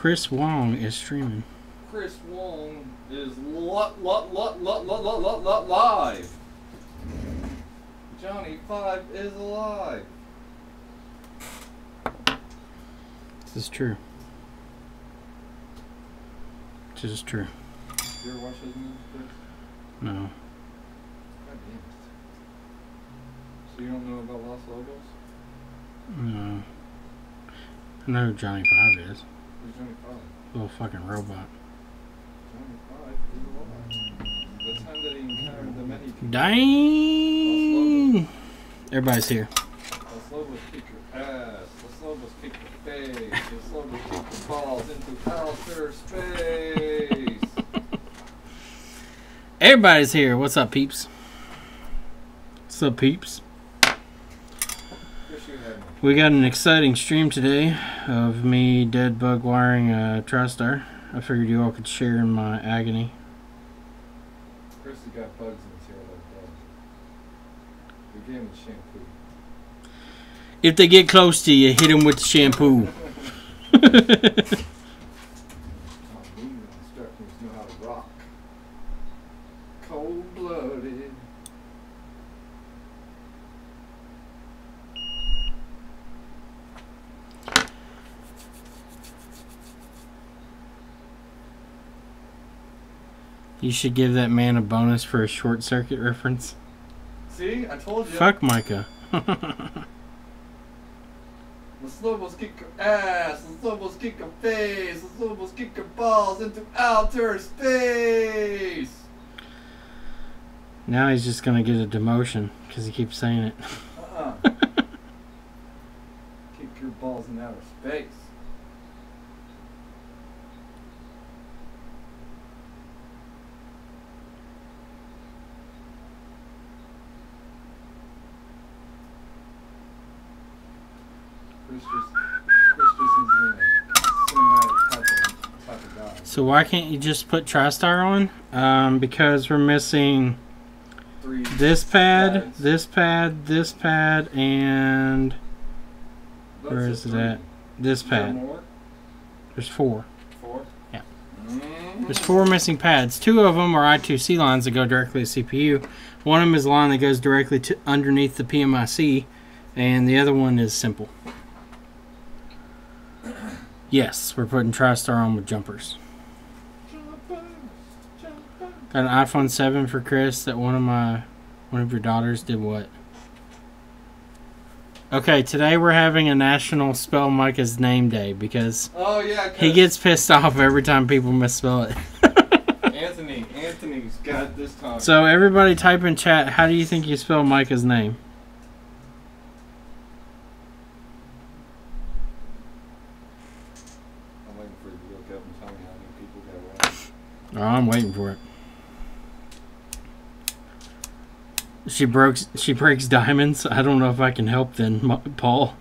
Chris Wong is streaming. Chris Wong is live. Johnny 5 is alive. This is true. This is true. You ever watch those movies, Chris? No. God damn it. So you don't know about Los Lobos? No. I know who Johnny 5 is. Who's Johnny 5? Little fucking robot. Johnny 5 is alive. The time that he encountered the many people. Dang! Everybody's here. Los Lobos kick your ass. Los Lobos kick your face. Los Lobos kick your balls into outer space. Everybody's here. What's up, peeps? What's up, peeps? We got an exciting stream today of me dead bug wiring a Tristar. I figured you all could share in my agony. Chris has got bugs in his hair like that. We gave him the shampoo. If they get close to you, hit them with the shampoo. Instructors know how to rock. Cold-blooded. You should give that man a bonus for a short circuit reference. See, I told you. Fuck Micah. Los Lobos kick your ass. Los Lobos kick your face. Los Lobos kick your balls into outer space. Now he's just gonna get a demotion because he keeps saying it. Kick your balls in outer space. Chris just isn't a cinematic type of guy. So why can't you just put Tristar on? Because we're missing this pad, this pad, this pad, and where is it at? This pad. There's 4. 4? Yeah. There's 4 missing pads. 2 of them are I2C lines that go directly to CPU. One of them is a line that goes directly to underneath the PMIC, and the other one is simple. Yes, we're putting Tristar on with jumpers. Got an iPhone 7 for Chris that one of your daughters did what? Okay, today we're having a National Spell Micah's Name Day because he gets pissed off every time people misspell it. Anthony's got it this time. So everybody type in chat, how do you think you spell Micah's name? Oh, I'm waiting for it. She breaks diamonds. I don't know if I can help then, Paul.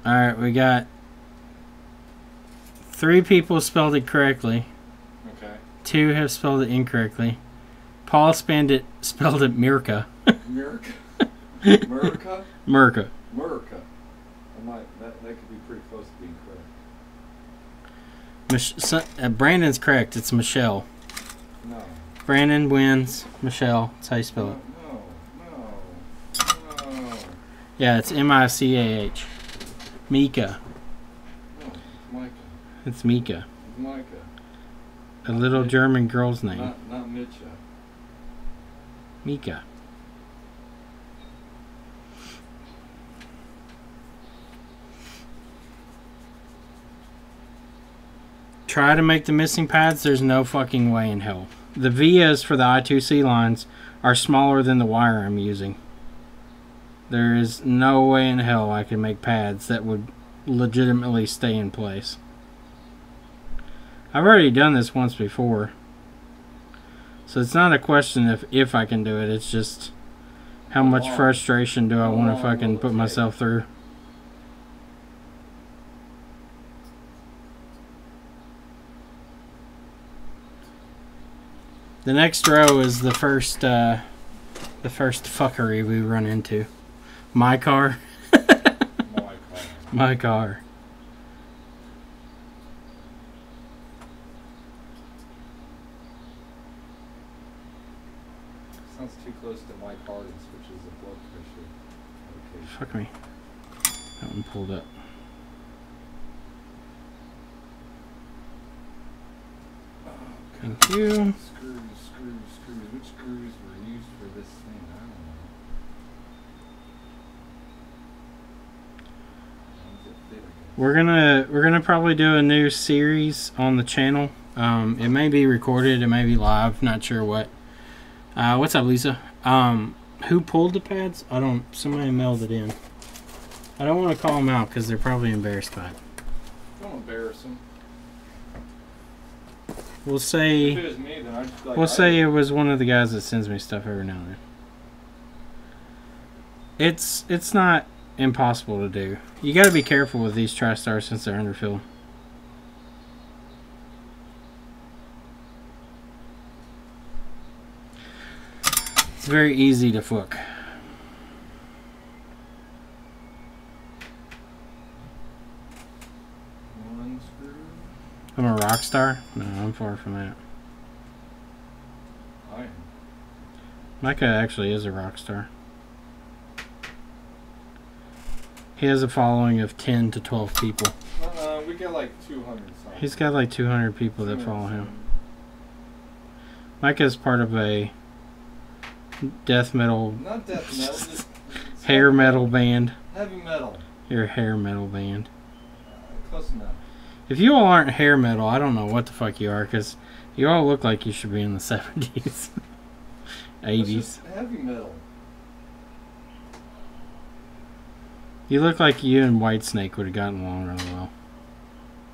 Alright, we got 3 people spelled it correctly. Okay. 2 have spelled it incorrectly. Paul spelled it Mirka. Mirka? Mirka? Mirka. Mirka. That could be pretty close to being correct. Brandon's correct. It's Michelle. No. Brandon wins. Michelle. That's how you spell it. No. Yeah, it's M-I-C-A-H. Mika. No, it's Micah. It's Mika. It's Micah. A little German girl's name. Not Mitcha. Mika. Try to make the missing pads. There's no fucking way in hell. The vias for the I2C lines are smaller than the wire I'm using. There is no way in hell I can make pads that would legitimately stay in place. I've already done this once before. So it's not a question of if I can do it. It's just how much frustration do I want to fucking put myself through. The next row is the first fuckery we run into. My car. My car. Sounds too close to my card, which is a blood pressure. Okay. Fuck me. That one pulled up. Thank you. Screws. Which screws were used for this thing? I don't know. We're gonna probably do a new series on the channel. It may be recorded, it may be live, not sure what. What's up, Lisa? Who pulled the pads? Somebody mailed it in. I don't want to call them out because they're probably embarrassed by it. Don't embarrass them. We'll say. If it was me, then I'd just like. We'll say it was one of the guys that sends me stuff every now and then. It's not impossible to do. You got to be careful with these Tristars since they're underfilled. It's very easy to fuck. One screw. I'm a rock star? No, I'm far from that. I am. Micah actually is a rock star. He has a following of 10 to 12 people. We got like 200 something. He's got like 200 people that follow him. Micah is part of a death metal, not death metal, just hair metal band. Heavy metal. You're a hair metal band. Close enough. If you all aren't hair metal, I don't know what the fuck you are, because you all look like you should be in the 70s, 80s. Heavy metal. You look like you and Whitesnake would have gotten along really well.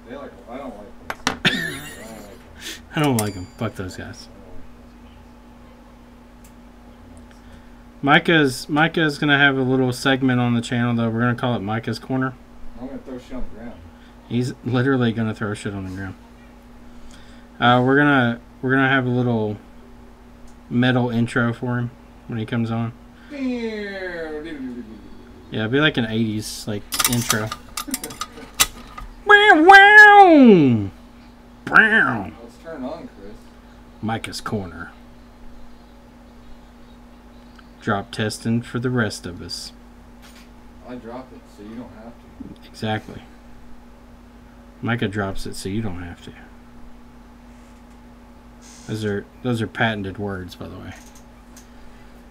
They like. I don't like them. I don't like them. I don't like them. Fuck those guys. Micah's gonna have a little segment on the channel though. We're gonna call it Micah's Corner. I'm gonna throw shit on the ground. He's literally gonna throw shit on the ground. We're gonna have a little metal intro for him when he comes on. Yeah, it'd be like an 80s like intro. Wow, wow, wow. Let's turn on, Chris. Micah's Corner. Drop testing for the rest of us. I drop it, so you don't have to. Exactly. Micah drops it, so you don't have to. Those are patented words, by the way.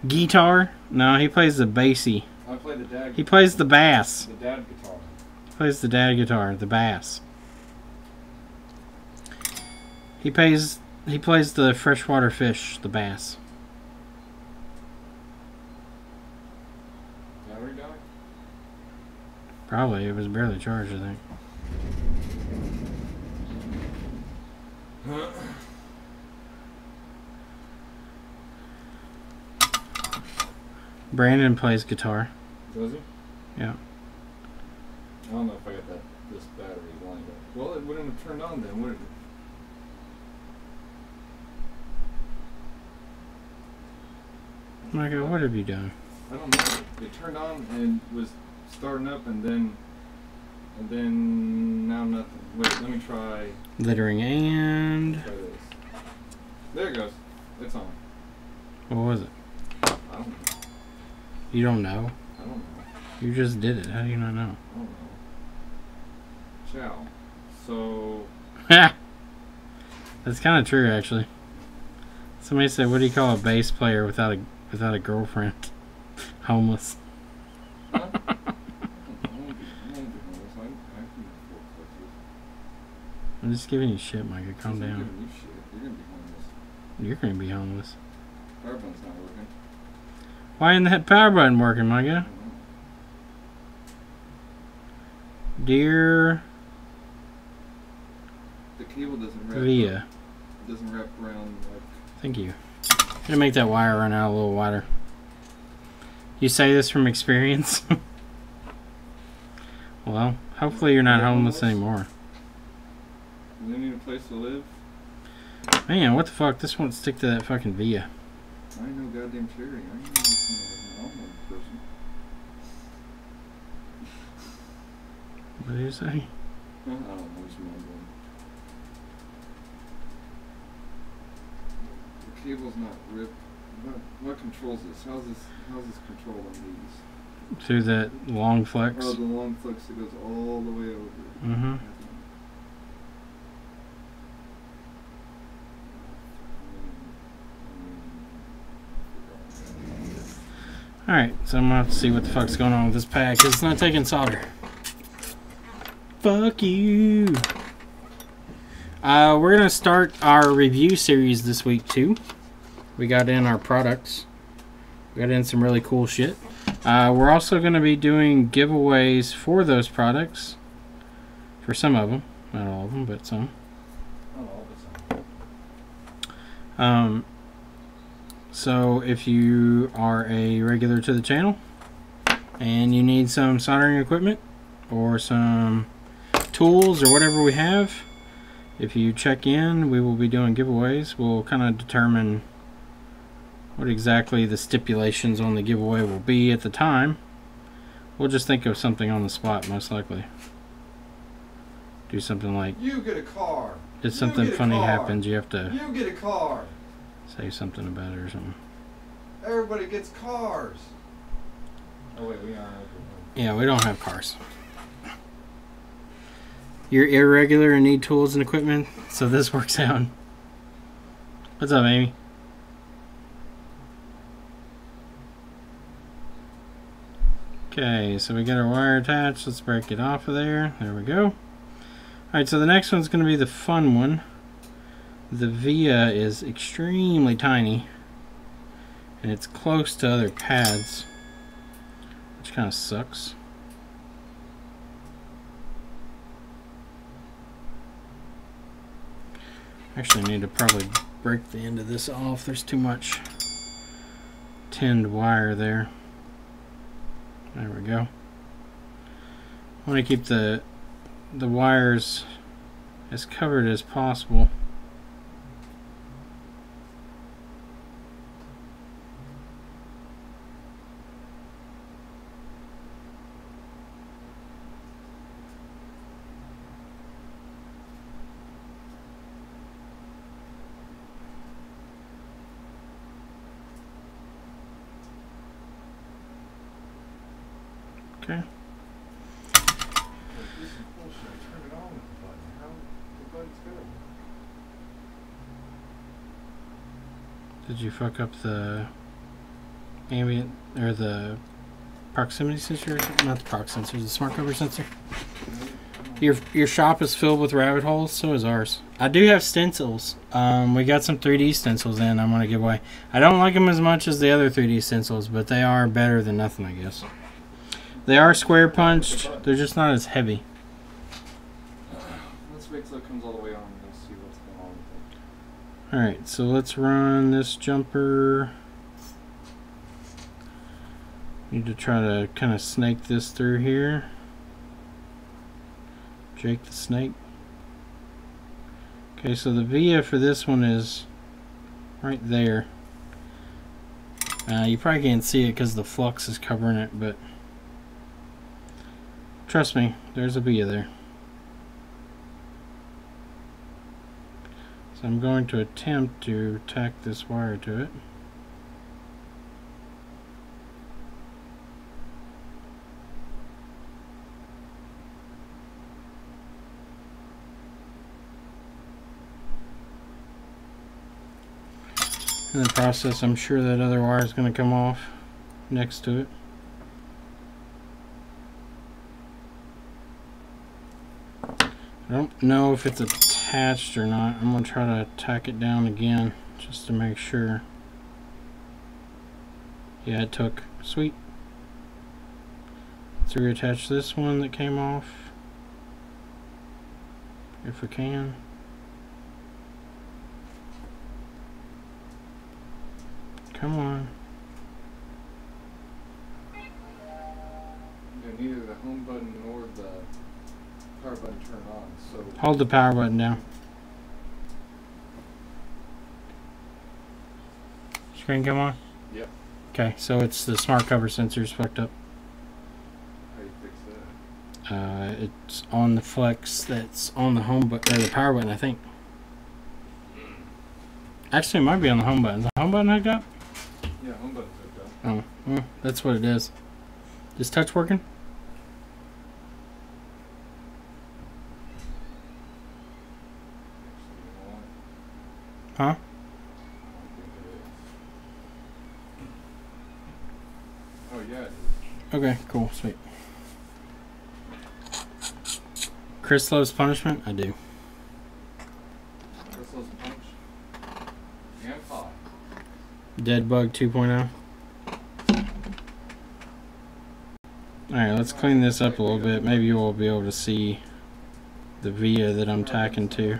Guitar? No, he plays the bassy. I play the dad. He plays the bass. The dad guitar. He plays the dad guitar, the bass. He plays the freshwater fish, the bass. Battery died? Probably. It was barely charged, I think. Brandon plays guitar. Does he? Yeah. I don't know if I got this battery lined up. Well, it wouldn't have turned on then, would it? Micah, what have you done? I don't know. It turned on and was starting up, and then now nothing. Wait, let me try. Littering and... Try this. There it goes. It's on. What was it? I don't know. You don't know? I don't know. You just did it. How do you not know? I don't know. Ciao. So. That's kind of true, actually. Somebody said, "What do you call a bass player without a girlfriend? Homeless." Huh? I'm just giving you shit, Micah. Calm down. You're gonna be homeless. You're gonna be homeless. Power button's not working. Why isn't that power button working, Micah? Dear The cable doesn't wrap. Via. It doesn't wrap around like. Thank you. I'm gonna make that wire run out a little wider. You say this from experience? Well, hopefully you're not homeless anymore. Do they need a place to live? Man, what the fuck? This won't stick to that fucking via. I ain't no goddamn cherry. I ain't no almond person. What did you say? I don't know. Just mumbling. The cable's not ripped. What controls this? How's this controlled on these? Through that long flex. Oh, the long flex that goes all the way over. Mm-hmm. Alright, so I'm gonna have to see what the fuck's going on with this pad because it's not taking solder. Fuck you. We're gonna start our review series this week too. We got in our products. We got in some really cool shit. We're also gonna be doing giveaways for those products. For some of them. Not all of them, but some. Not all, but some. So if you are a regular to the channel and you need some soldering equipment or some tools or whatever we have, if you check in, we will be doing giveaways. We'll kind of determine what exactly the stipulations on the giveaway will be at the time. We'll just think of something on the spot, most likely. Do something like, you get a car. if something funny happens, you have to You get a car. say something about it or something. Everybody gets cars. Oh wait, we aren't. Yeah, we don't have cars. You're irregular and need tools and equipment, so this works out. What's up, Amy? Okay, so we got our wire attached. Let's break it off of there. There we go. Alright, so the next one's going to be the fun one. The via is extremely tiny. And it's close to other pads, which kind of sucks. Actually, I need to probably break the end of this off. There's too much tinned wire there. There we go. I want to keep the wires as covered as possible. Okay. Did you fuck up the ambient or the proximity sensor? Not the prox sensor, the smart cover sensor. Your shop is filled with rabbit holes, so is ours. I do have stencils. We got some 3D stencils in I'm going to give away. I don't like them as much as the other 3D stencils, but they are better than nothing, I guess. They are square punched. They're just not as heavy. Let's wait till it comes all the way on and we'll see what's going on with it. Alright, so let's run this jumper. Need to try to kind of snake this through here. Jake the snake. Okay, so the via for this one is right there. You probably can't see it because the flux is covering it, but trust me, there's a via there. So I'm going to attempt to tack this wire to it. In the process, I'm sure that other wire is going to come off next to it. I don't know if it's attached or not. I'm going to try to tack it down again just to make sure. Yeah, it took. Sweet. Let's reattach this one that came off. If we can. Come on. Yeah, neither the home button nor the power button turn on, so Hold the power button down. screen come on? Yep. Okay, so it's the smart cover sensor's fucked up. How do you fix that? It's on the flex that's on the home button, or the power button, I think. Actually, it might be on the home button. Is the home button hooked up? Yeah, home button's hooked up. Oh, well, that's what it is. Is touch working? Huh? Oh yeah, it is. Okay, cool, sweet. Chris loves punishment? I do. Crystal's punch. And pie. Dead Bug 2.0. Alright, let's clean this up a little bit. Maybe you will be able to see the via that I'm tacking to.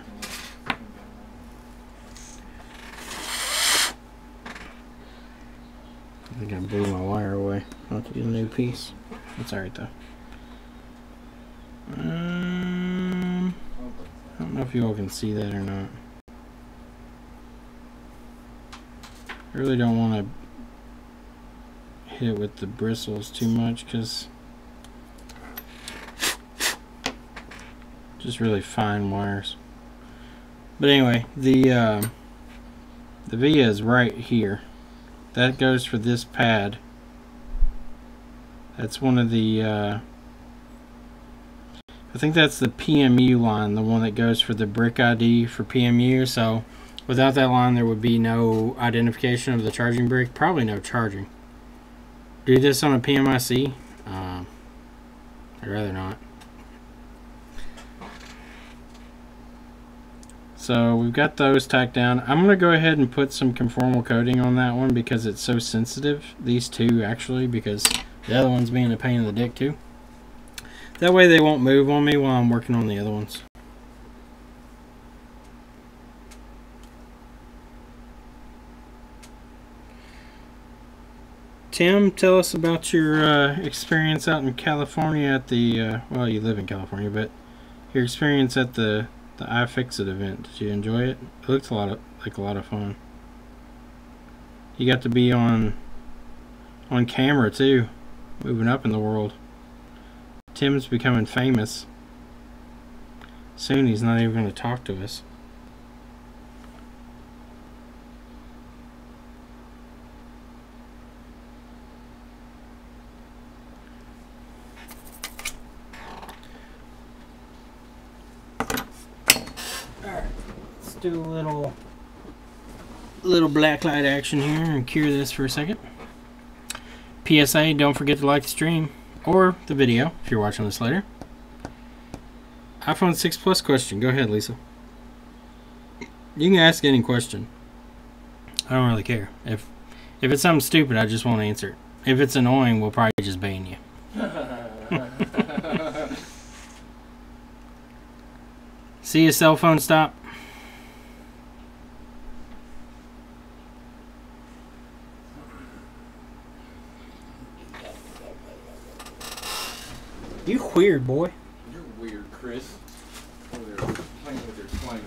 I think I blew my wire away. I'll have to get a new piece. That's alright though. I don't know if you all can see that or not. I really don't want to hit it with the bristles too much because just really fine wires. But anyway, the via is right here. That goes for this pad. That's one of the I think that's the PMU line, the one that goes for the brick ID for PMU. So without that line there would be no identification of the charging brick, probably no charging. Do this on a PMIC? I'd rather not. So we've got those tacked down. I'm going to go ahead and put some conformal coating on that one because it's so sensitive. These two actually, because the other one's being a pain in the dick too. That way they won't move on me while I'm working on the other ones. Tim, tell us about your experience out in California at the, well, you live in California, but your experience at the iFixit event. Did you enjoy it? It looked like a lot of fun. You got to be on camera too, moving up in the world. Tim's becoming famous. Soon he's not even going to talk to us. Alright, let's do a little blacklight action here and cure this for a second. PSA, don't forget to like the stream or the video if you're watching this later. iPhone 6 Plus question. Go ahead, Lisa. You can ask any question. I don't really care. If it's something stupid, I just won't answer it. If it's annoying, we'll probably just ban you. See your cell phone stop. You weird, boy. You're weird, Chris. Over there playing with your twine.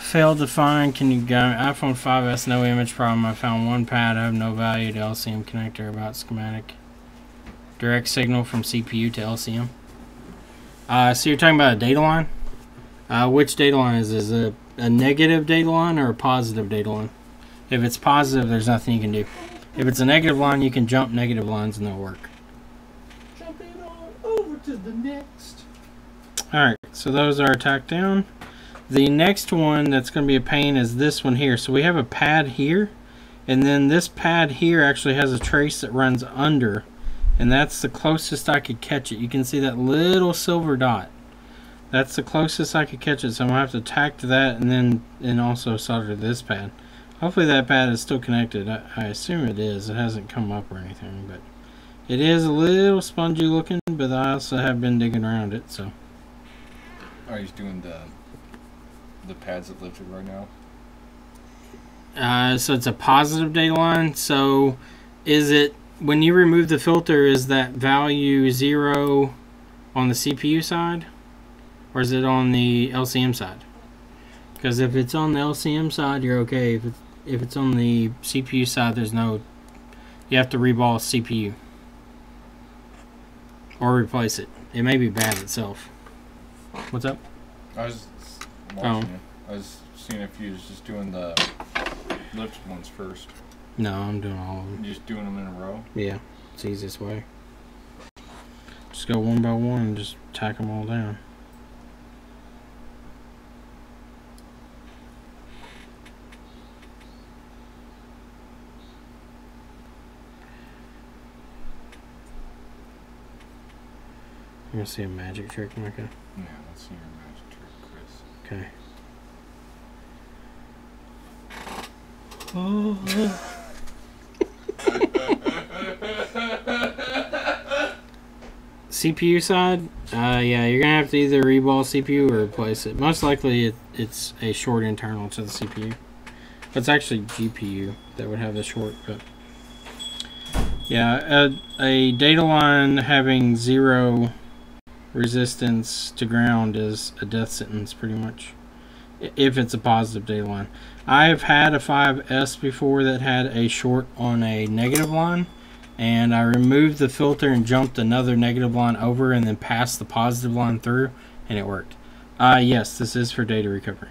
Failed to find. Can you go? iPhone 5s, no image problem. I found one pad. I have no value to LCM connector. About schematic. Direct signal from CPU to LCM. So you're talking about a data line? Which data line is this? A negative data line or a positive data line? If it's positive, there's nothing you can do. If it's a negative line, you can jump negative lines and they'll work. Jumping on over to the next. Alright, so those are tacked down. The next one that's going to be a pain is this one here. So we have a pad here, and then this pad here actually has a trace that runs under, and that's the closest I could catch it. You can see that little silver dot. That's the closest I could catch it, so I'm going to have to tack to that and also solder this pad. Hopefully that pad is still connected. I assume it is. It hasn't come up or anything, but it is a little spongy looking, but I also have been digging around it, so. Are you doing the pads that lifted right now? So it's a positive data line. So is it, when you remove the filter, is that value 0 on the CPU side? Or is it on the LCM side? Because if it's on the LCM side, you're okay. If it's on the CPU side, there's no... You have to reball CPU. Or replace it. It may be bad itself. What's up? I was watching you. I was seeing if you was just doing the lift ones first. No, I'm doing all of them. You're just doing them in a row? Yeah, it's the easiest way. Just go one by one and just tack them all down. You want to see a magic trick, Micah? Yeah, let's see your magic trick, Chris. Okay. Oh. CPU side, yeah, you're gonna have to either reball CPU or replace it. Most likely, it's a short internal to the CPU. It's actually GPU that would have the short, but yeah, a data line having 0 resistance to ground is a death sentence, pretty much. If it's a positive data line. I've had a 5S before that had a short on a negative line, and I removed the filter and jumped another negative line over and then passed the positive line through, and it worked. Yes, this is for data recovery.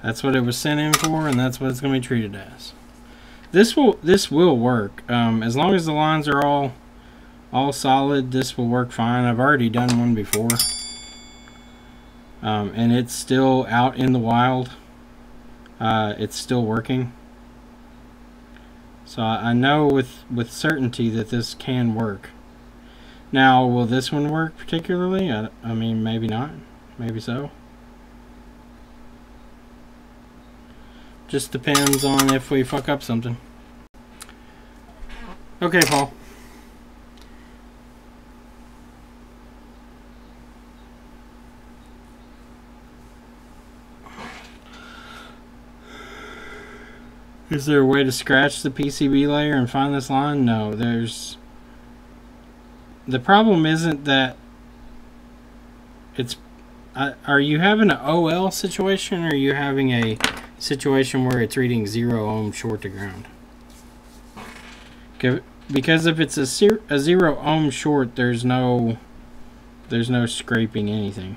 That's what it was sent in for, and that's what it's going to be treated as. This will work as long as the lines are all solid. This will work fine. I've already done one before, and it's still out in the wild. It's still working, so I know with certainty that this can work. Now, will this one work particularly? I mean, maybe not. Maybe so. Just depends on if we fuck up something. Okay, Paul. Is there a way to scratch the PCB layer and find this line? No, there's... The problem isn't that it's... Are you having an OL situation, or are you having a situation where it's reading 0 ohm short to ground? Because if it's a 0 ohm short, there's no scraping anything.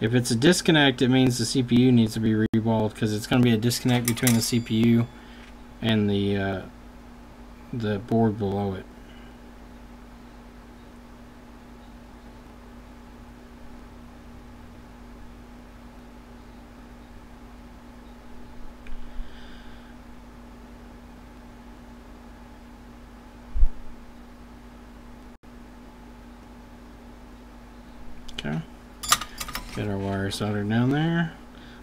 If it's a disconnect, it means the CPU needs to be reballed, because it's going to be a disconnect between the CPU and the board below it. Okay, get our wire soldered down there.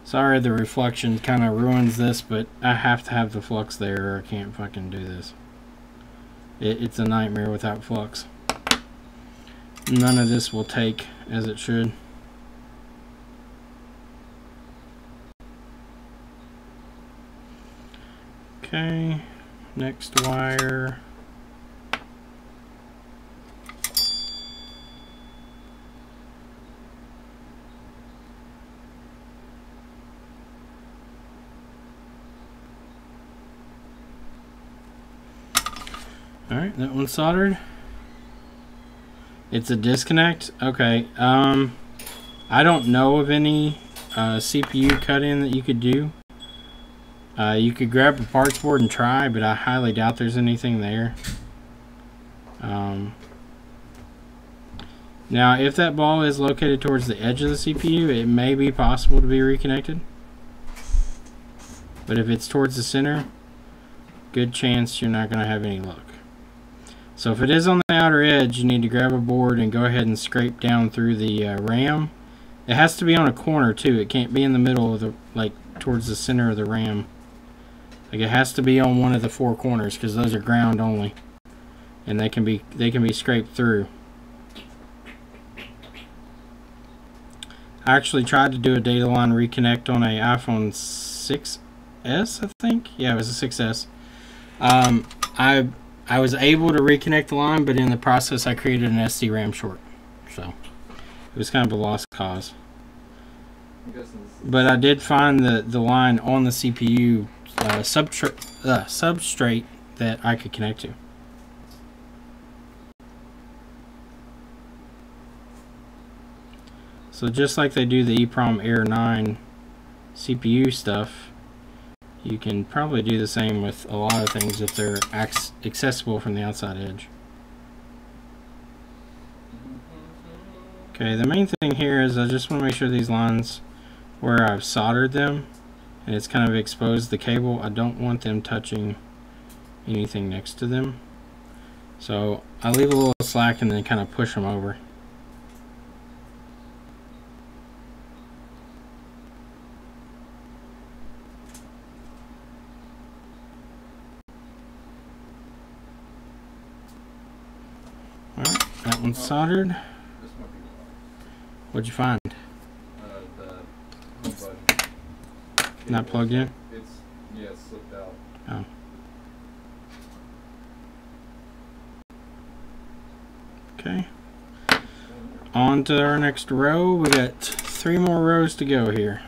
Sorry, the reflection kind of ruins this, but I have to have the flux there, or I can't fucking do this. It's a nightmare without flux. None of this will take as it should. Okay, next wire. Alright, that one's soldered. It's a disconnect. Okay, I don't know of any CPU cut-in that you could do. You could grab a parts board and try, but I highly doubt there's anything there. Now, if that ball is located towards the edge of the CPU, it may be possible to be reconnected. But if it's towards the center, good chance you're not going to have any luck. So if it is on the outer edge, you need to grab a board and go ahead and scrape down through the RAM. It has to be on a corner too. It can't be in the middle of the, like, towards the center of the RAM. Like, it has to be on one of the 4 corners, because those are ground only, and they can be scraped through. I actually tried to do a data line reconnect on a iPhone 6S, I think. Yeah, it was a 6S. I was able to reconnect the line, but in the process I created an SD RAM short. So it was kind of a lost cause. But I did find the line on the CPU substrate that I could connect to. So just like they do the EEPROM Air 9 CPU stuff, you can probably do the same with a lot of things if they're accessible from the outside edge. Okay, the main thing here is I just want to make sure these lines where I've soldered them and it's kind of exposed the cable, I don't want them touching anything next to them. So I leave a little slack and then kind of push them over. Alright, that one's soldered. What'd you find? The home button. Not plugged in? Yeah, it's slipped out. Oh. Okay. On to our next row. We got 3 more rows to go here.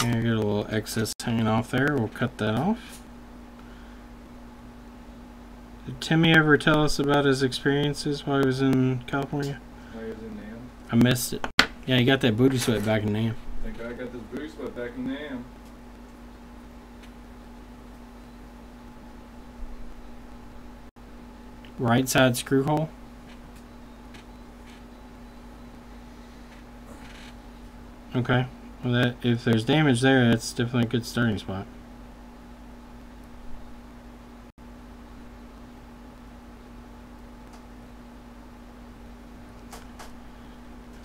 Okay, I got a little excess hanging off there. We'll cut that off. Did Timmy ever tell us about his experiences while he was in California? While he was in NAM? I missed it. Yeah, he got that booty sweat back in NAM. Thank God I got this booty sweat back in NAM. Right side screw hole. Okay. Well, that if there's damage there, that's definitely a good starting spot.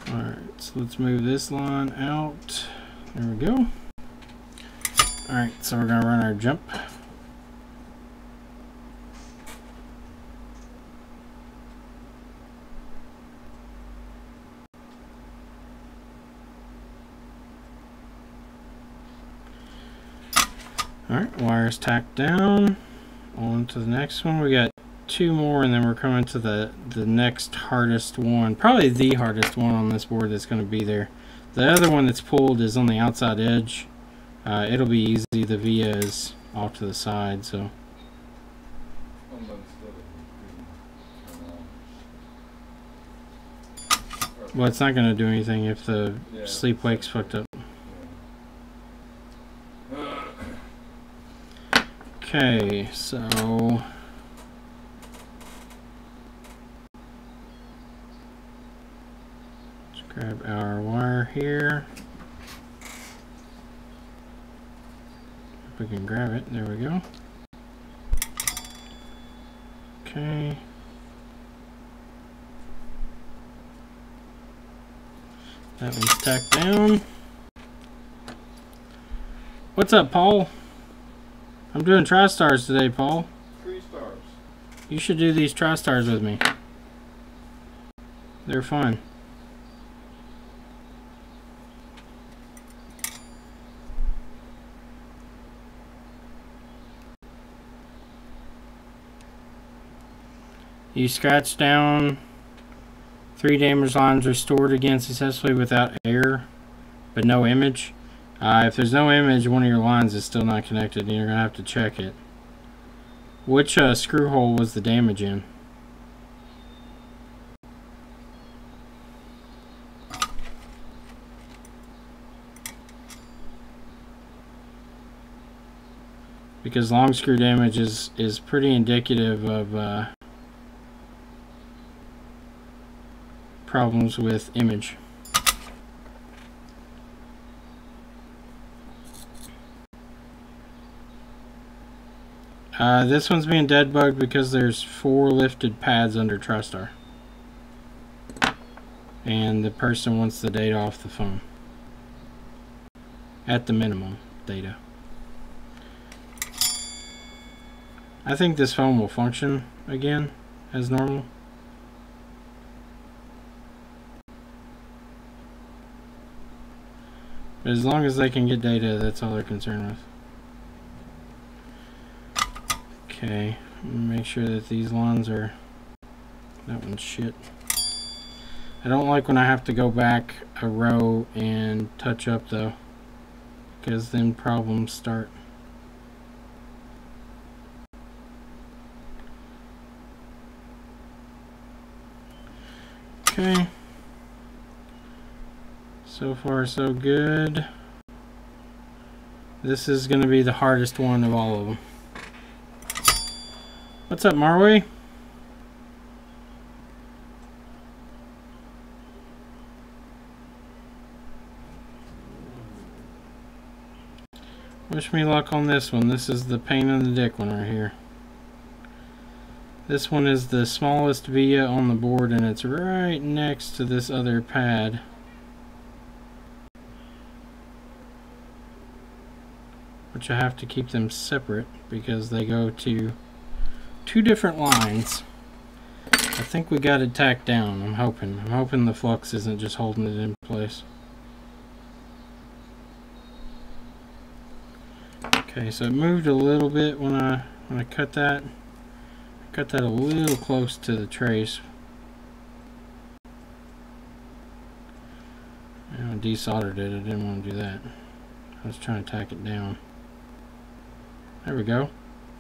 Alright, so let's move this line out. There we go. Alright, so we're going to run our jump. Alright, wires tacked down. On to the next one. We got 2 more and then we're coming to the next hardest one. Probably the hardest one on this board that's going to be there. The other one that's pulled is on the outside edge. It'll be easy. The via is off to the side, so. Well, it's not going to do anything if the sleep wake's fucked up. Okay, so let's grab our wire here. If we can grab it, there we go. Okay. That one's tacked down. What's up, Paul? I'm doing Tristars today, Paul. 3 stars. You should do these Tristars with me. They're fun. You scratch down 3 damage lines restored again successfully without error, but no image. If there's no image, one of your lines is still not connected, and you're going to have to check it. Which screw hole was the damage in? Because long screw damage is pretty indicative of problems with image. This one's being dead bugged because there's 4 lifted pads under Tristar. and the person wants the data off the phone. At the minimum, data. I think this phone will function again as normal. But as long as they can get data, that's all they're concerned with. Okay, make sure that these lines are... That one's shit. I don't like when I have to go back a row and touch up though, because then problems start. Okay. So far so good. This is going to be the hardest one of all of them. What's up, Marway? Wish me luck on this one. This is the pain in the dick one right here. This one is the smallest via on the board, and it's right next to this other pad. Which I have to keep them separate because they go to 2 different lines. I think we got it tacked down. I'm hoping the flux isn't just holding it in place. Okay, so it moved a little bit when I cut that. I cut that a little close to the trace. I desoldered it. I didn't want to do that. I was trying to tack it down. There we go.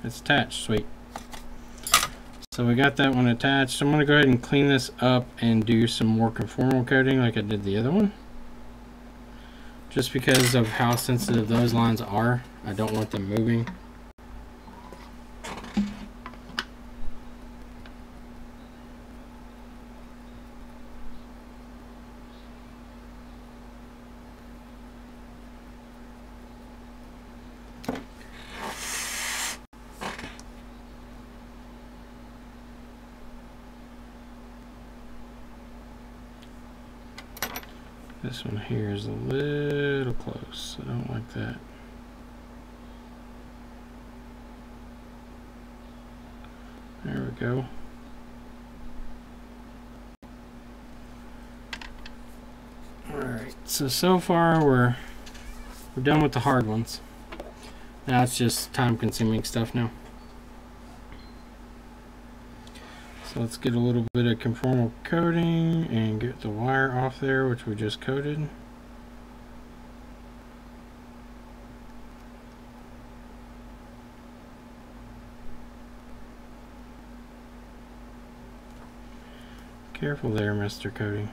It's attached. Sweet. So we got that one attached. I'm going to go ahead and clean this up and do some more conformal coating like I did the other one. Just because of how sensitive those lines are, I don't want them moving. This one here is a little close. I don't like that. There we go. Alright, so far we're done with the hard ones. Now it's just time consuming stuff now. So let's get a little bit of conformal coating and get the wire off there, which we just coated. Careful there, Mr. Coating.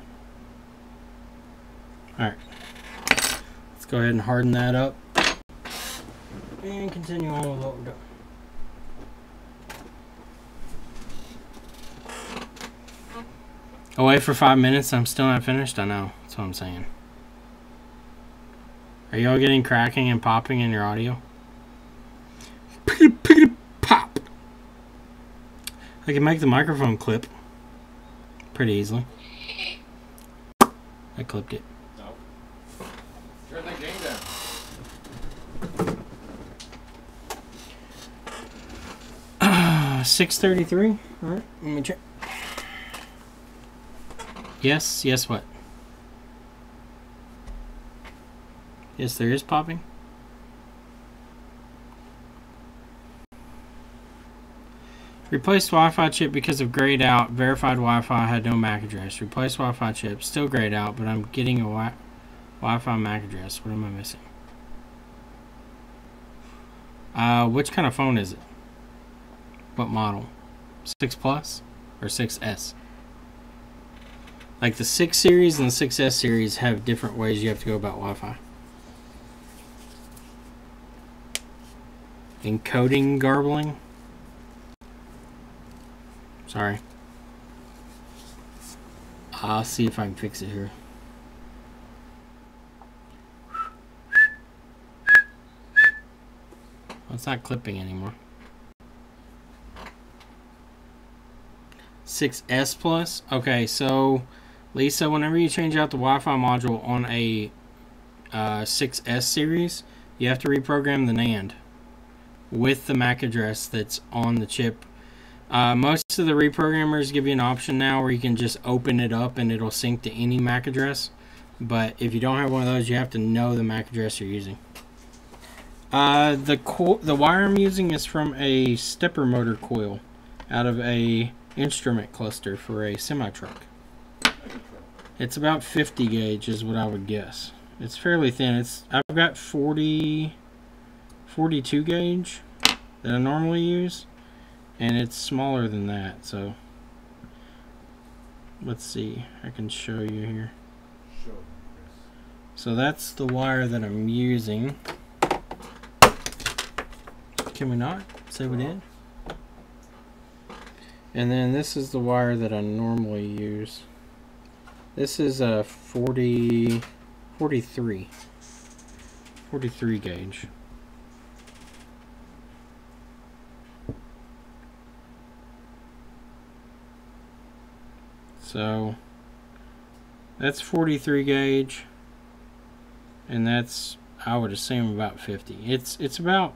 Alright. Let's go ahead and harden that up and continue on with what we're doing. Away for 5 minutes, I'm still not finished? I know, that's what I'm saying. Are y'all getting cracking and popping in your audio? Pop! I can make the microphone clip pretty easily. I clipped it. No. Turn that game down. 6:33. Alright, let me check. Yes, yes, what? Yes, there is popping. Replaced Wi-Fi chip because of grayed out. Verified Wi-Fi had no MAC address. Replaced Wi-Fi chip, still grayed out, but I'm getting a Wi-Fi MAC address. What am I missing? Which kind of phone is it? What model? 6 Plus or 6S? Like the 6 series and the 6S series have different ways you have to go about Wi-Fi. Encoding garbling. Sorry. I'll see if I can fix it here. Well, it's not clipping anymore. 6S Plus. Okay, so Lisa, whenever you change out the Wi-Fi module on a 6S series, you have to reprogram the NAND with the MAC address that's on the chip. Most of the reprogrammers give you an option now where you can just open it up and it'll sync to any MAC address. But if you don't have one of those, you have to know the MAC address you're using. The wire I'm using is from a stepper motor coil out of a instrument cluster for a semi-truck. It's about 50 gauge is what I would guess. It's fairly thin. I've got 42 gauge that I normally use, and it's smaller than that. So let's see. I can show you here. So that's the wire that I'm using. Can we not say we did? And then this is the wire that I normally use. This is a 43 gauge. So that's 43 gauge, and that's, I would assume, about 50. It's about,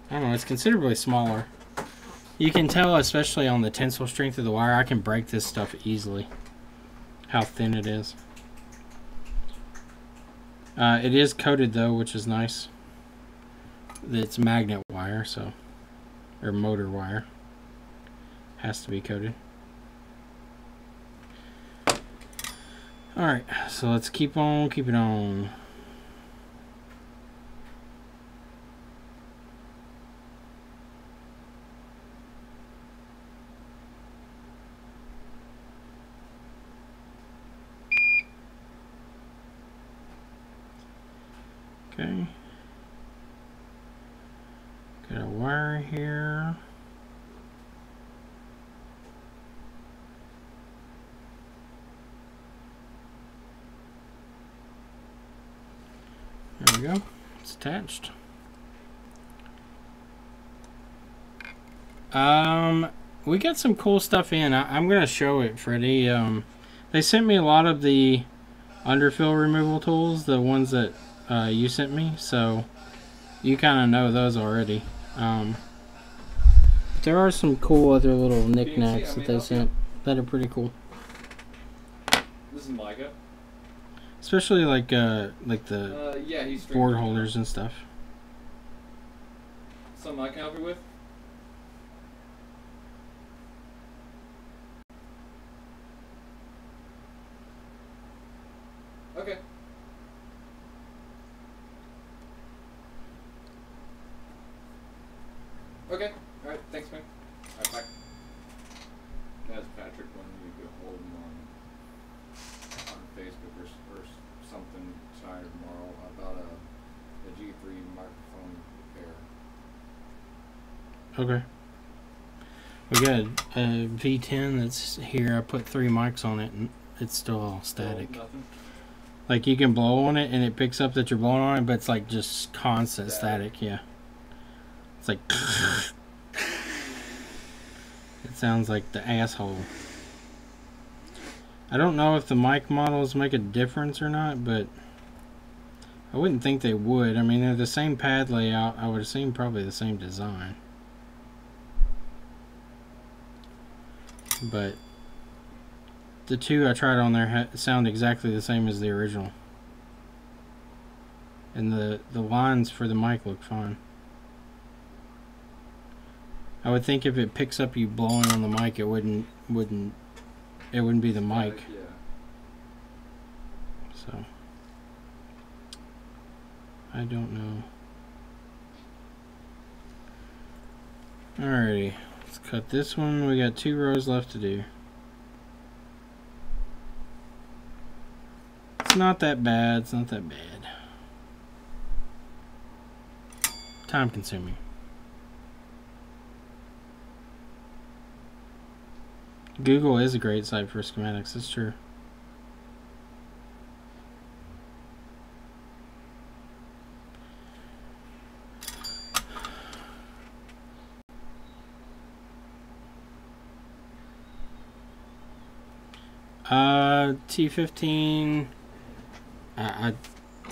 I don't know, it's considerably smaller. You can tell, especially on the tensile strength of the wire, I can break this stuff easily, how thin it is. It is coated though, which is nice. It's magnet wire, so, or motor wire. Has to be coated. Alright, so let's keep on keeping on. Okay. Got a wire here. There we go. It's attached. We got some cool stuff in. I'm gonna show it, Freddie. They sent me a lot of the underfill removal tools, the ones that you sent me, so you kind of know those already. But there are some cool other little knickknacks that they sent that are pretty cool. This is Micah. Especially like the Yeah, he's board holders and stuff. Something I can help you with? Okay. Okay. Alright, thanks, man. Alright, bye. That's Patrick when you go hold him on Facebook or something tonight or tomorrow about the G3 microphone repair. Okay. We got a V10 that's here. I put 3 mics on it and it's still all static. Nothing? Like you can blow on it and it picks up that you're blowing on it, but it's like just constant static. Yeah. It's like it sounds like the asshole. I don't know if the mic models make a difference or not, but I wouldn't think they would. I mean, they're the same pad layout. I would assume probably the same design. But the two I tried on there sound exactly the same as the original. And the lines for the mic look fine. I would think if it picks up you blowing on the mic, it wouldn't be the mic. Yeah. So I don't know. Alrighty, let's cut this one. We got 2 rows left to do. It's not that bad. It's not that bad. Time consuming. Google is a great site for schematics, that's true. T15.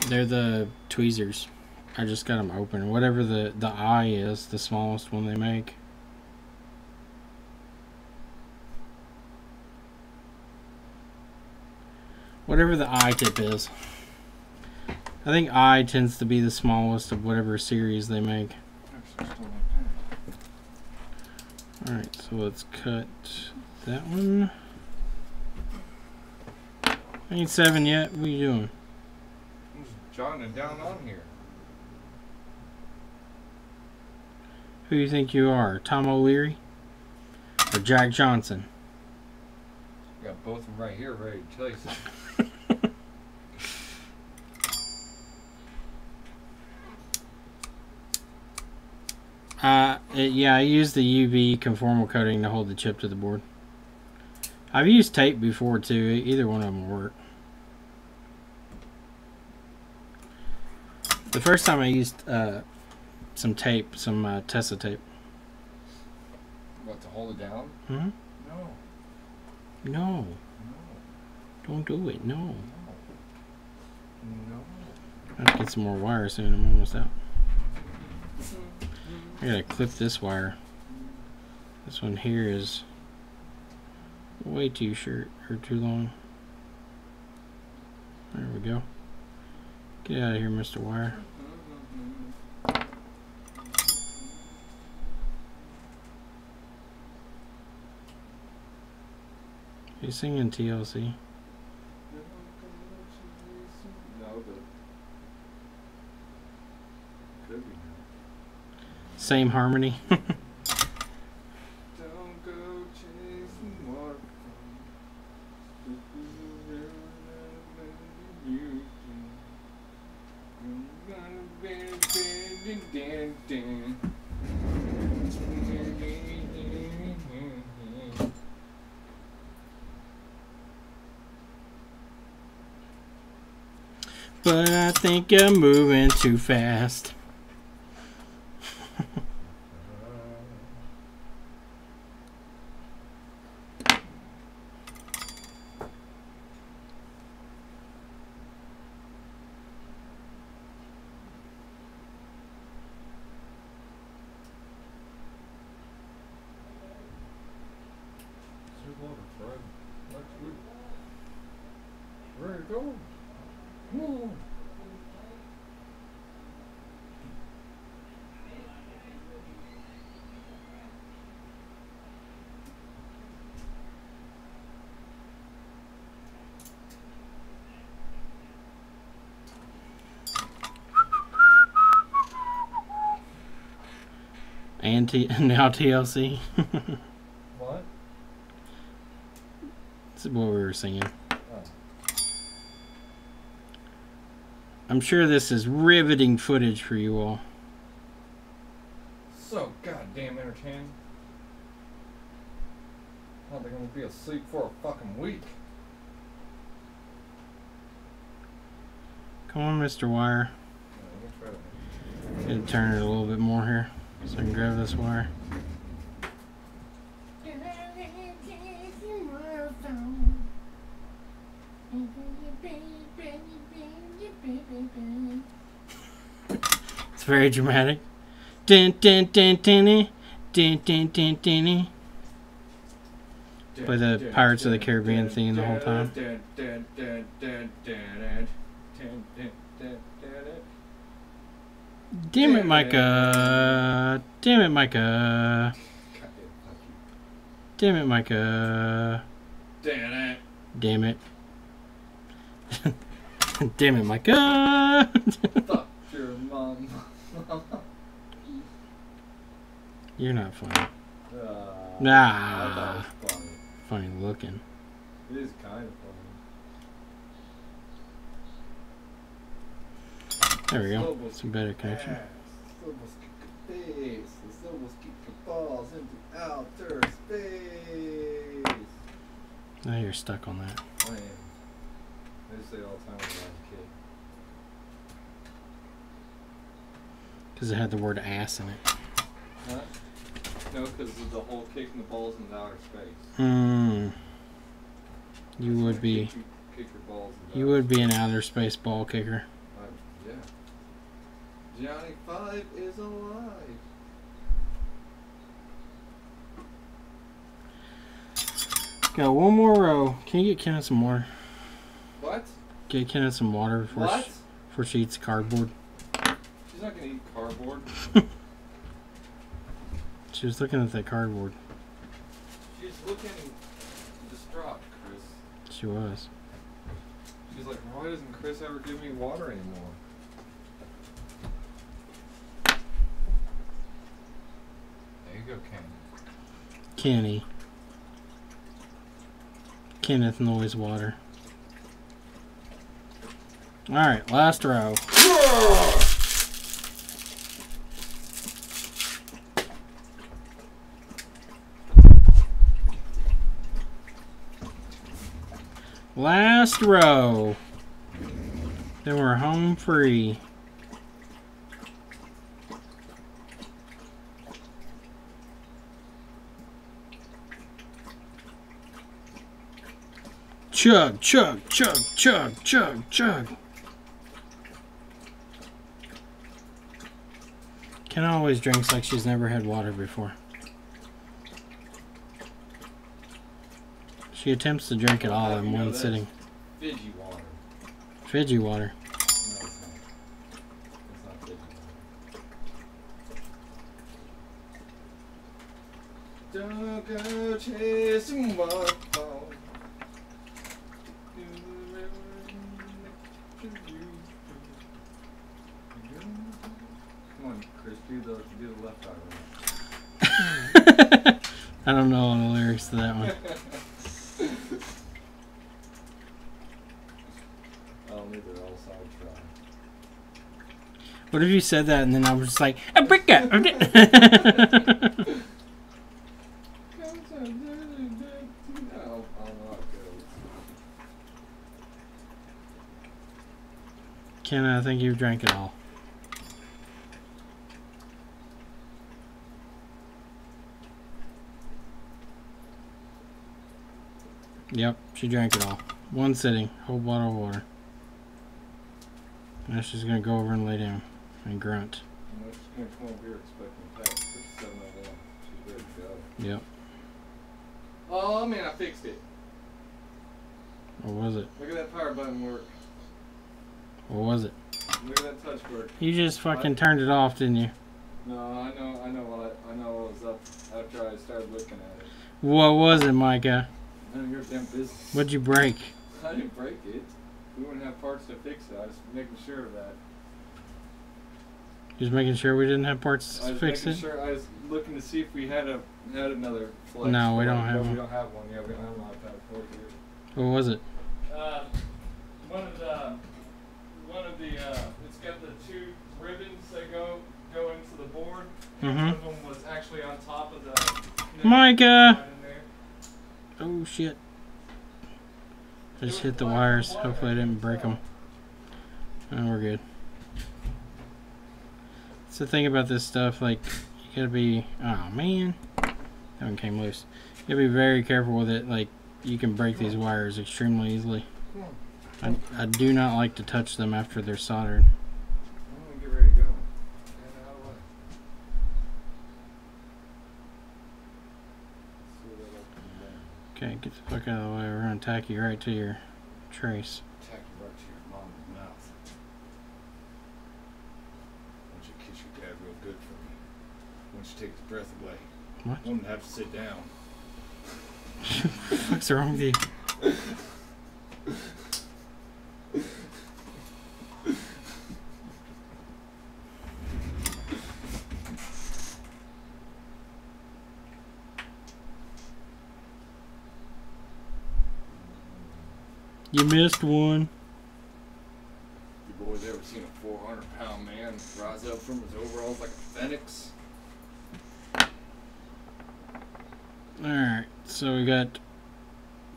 They're the tweezers. I just got them open. Whatever the eye is, the smallest one they make. Whatever the eye tip is. I think eye tends to be the smallest of whatever series they make. Alright, so let's cut that one. Ain't 7 yet. What are you doing? I'm just jotting it down on here. Who do you think you are? Tom O'Leary? Or Jack Johnson? I got both of them right here ready to tell you something. Yeah, I used the UV conformal coating to hold the chip to the board. I've used tape before too. Either one of them will work. The first time I used some tape, some Tessa tape. What, to hold it down? Hmm? No. No. No. Don't do it. No. No. I'll get some more wire soon. I'm almost out. I gotta clip this wire. This one here is way too short or too long. There we go. Get out of here, Mr. Wire. You singing TLC? No, but could be. Same harmony. Don't go chasing waterfalls. But I think you're moving too fast. Where it go? Whoa. And now TLC. What? This is what we were singing. Oh. I'm sure this is riveting footage for you all. So goddamn entertaining. How they're gonna be asleep for a fucking week. Come on, Mr. Wire. Gonna turn it a little bit more here so I can grab this wire. It's very dramatic. Dun, dun, dun, dun, dun, dun, dun, dun. Play the Pirates of the Caribbean theme the whole time. Damn it, Micah. Damn it, Micah. Damn it, Micah. Damn it. Damn it, Micah. Fuck your mom. You're not funny. I Nah. thought it was funny. Funny looking. It is kind of funny. There we go. Some better connection. Almost kick your face. Let's almost kick your balls into outer space. Now you're stuck on that. I am. I used to say it all the time when I was a kid. Because it had the word ass in it. Huh? No, because of the whole kicking the balls into outer space. You would be. Kick your balls. You would be an outer space ball kicker. Yeah. Johnny 5 is alive. Got one more row. Can you get Kenneth some water? What? Get Kenneth some water before she eats cardboard. She's not gonna eat cardboard. She was looking at that cardboard. She's looking distraught, Chris. She was. She's like, why doesn't Chris ever give me water anymore? There you go, Kenny. Kenneth Noise water. Alright, last row. Last row. Then we're home free. Chug, chug, chug, chug, chug, chug. Ken always drinks like she's never had water before. She attempts to drink it all in one sitting. Fiji water. Fiji water. No, it's not. It's not Fiji water. Don't go chasing waterfalls. Come on, Chris, do the left eye. I don't know all the lyrics to that one. I'll leave it all side try. What if you said that and then I was just like, a brick up? Ken, I think you've drank it all. Yep, she drank it all. One sitting, whole bottle of water. Now she's gonna go over and lay down and grunt. I'm just gonna come over here expecting that. It's 7:01. She's ready to go. Yep. Oh man, I fixed it. What was it? Look at that power button work. What was it? Look at that touch work. You just fucking turned it off, didn't you? No, I know what was up after I started looking at it. What was it, Micah? None of your damn business. What'd you break? I didn't break it. We wouldn't have parts to fix it. I was making sure of that. Just making sure we didn't have parts to fix it? I was looking to see if we had another Flex. No, we don't have no, one. We don't have one. Yeah, we don't have an iPad 4 here. What was it? One of the it's got the two ribbons that go into the board. Mm-hmm. One of them was actually on top of the Micah! Oh shit. I just hit the wires. Hopefully I didn't break them. Oh, we're good. That's the thing about this stuff, like, you gotta be, oh man, that one came loose. You gotta be very careful with it, like, you can break these wires extremely easily. I do not like to touch them after they're soldered. I'm gonna get ready to go. Okay, get the fuck out of the way. We're gonna tack you right to your trace. Tack you right to your mama's mouth. I want you to kiss your dad real good for me. I want you to take his breath away. What? I want him to have to sit down. What the fuck's wrong with you? You missed one. You boys ever seen a 400-pound man rise up from his overalls like a phoenix? Alright, so we got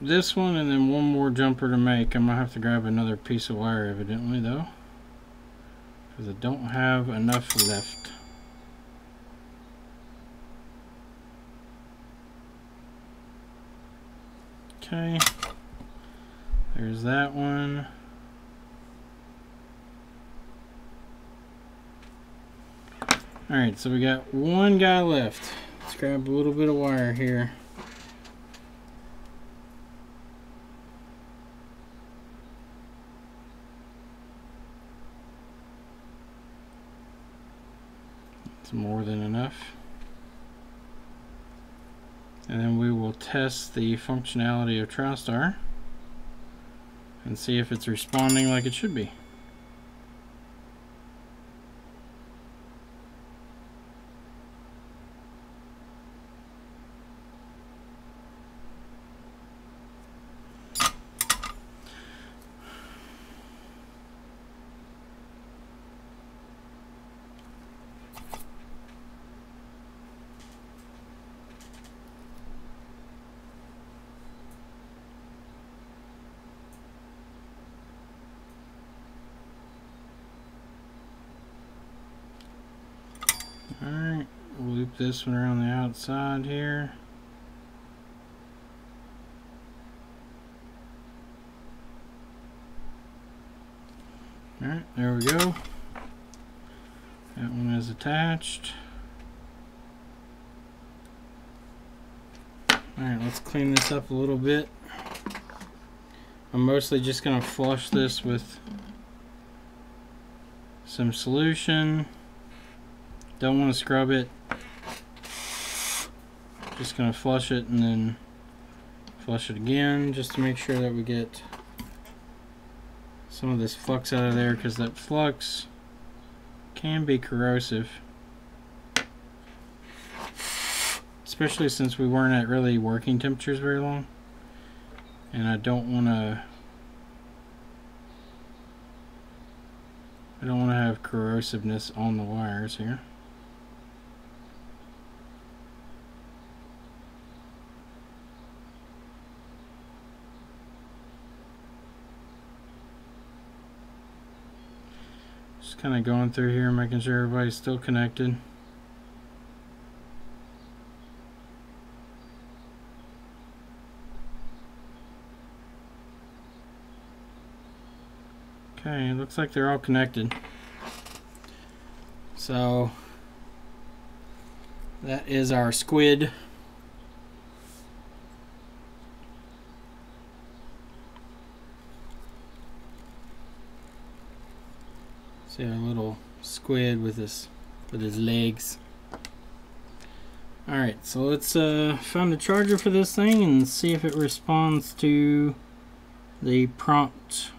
this one and then one more jumper to make. I'm gonna have to grab another piece of wire evidently though, because I don't have enough left. Okay. There's that one. Alright, so we got one guy left. Let's grab a little bit of wire here. It's more than enough. And then we will test the functionality of Tristar and see if it's responding like it should be. Alright, we'll loop this one around the outside here. Alright, there we go. That one is attached. Alright, let's clean this up a little bit. I'm mostly just going to flush this with some solution. Don't want to scrub it. Just going to flush it and then flush it again just to make sure that we get some of this flux out of there, because that flux can be corrosive. Especially since we weren't at really working temperatures very long. And I don't want to have corrosiveness on the wires here. Just kind of going through here, making sure everybody's still connected. Okay, it looks like they're all connected. So that is our squid. See our little squid with his legs. Alright, so let's find the charger for this thing and see if it responds to the prompt